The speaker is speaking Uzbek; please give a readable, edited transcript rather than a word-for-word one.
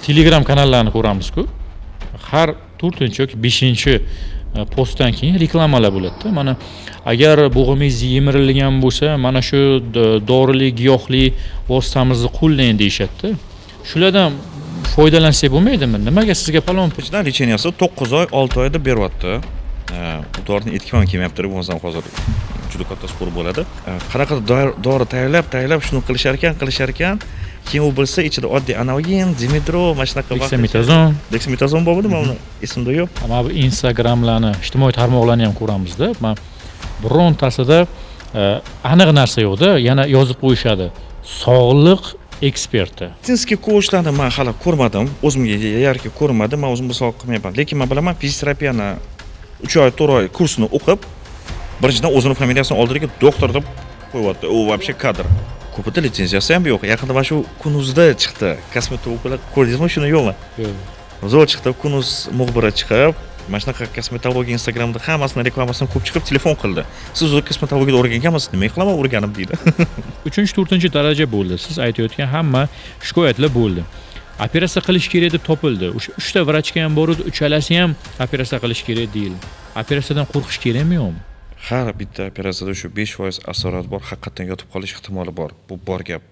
Telegram kanallarni ko'ramiz-ku. Har 4-chi yoki 5-chi postdan keyin reklamalar bo'ladi-da. Mana agar bo'g'ingiz yemirilgan bo'lsa, mana shu dorilik, giyohlik vositamizni qo'llang deyishadi-da. Shulardan foydalansak bo'lmaydimi? Nimaga sizga palon Ichidan lecheniyasi 9 oy, 6 oyda beryapti. Bu dorining etkisi kelmayapti, bo'lmasa hozir juda katta spor bo'ladi. Qanaqa dori tayyorlab shuni qilishar ekan, keyin u bilsa ichida oddiy analgin, Dimetro, mana shunaqa Dexametazon bormi, mana esimda yo'q. Mana bu Instagramlarni, ijtimoiy tarmoqlarni ham ko'ramizda. Men birontasida aniq narsa yo'qda, yana yozib qo'yishadi. Sog'liq eksperti. Meditsinskiy ko'rishlarni men hali ko'rmadim, o'zimga yarki ko'rmadim, men o'zim misol qilmayman. Lekin men bilaman, fizioterapiyani 3 oy, 4 oy kursini o'qib, birinchidan o'zini familiyasini oldiriga doktor deb qo'yapti. U вообще kadr. Ko'pida litsenziyasi ham yo'q. Yaqinda mana shu Kunuzda chiqdi. Kosmetologlar ko'rdingizmi shuni yo'qmi? Yo'q. Zo'r chiqdi, Kunuz muxbiri chiqib, mana shunaqa kosmetologiya Instagramda hammasini reklamasini ko'p chiqib telefon qildi. Siz o'zi kosmetologiyada o'rganganmisiz? Nima qilaman o'rganib deydi. 3-4 daraja bo'ldi. Siz aytayotgan hamma shikoyatlar bo'ldi. Operatsiya qilish kerak deb topildi. O'sha 3 ta vrachga ham bordi, uchalasi ham operatsiya qilish kerak deyildi. Operatsiyadan qo'rqish kerakmi yo'qmi? Har bitta operatsiyada shu 5% asorat bor, haqiqatan yotib qolish ehtimoli bor. Bu bor gap.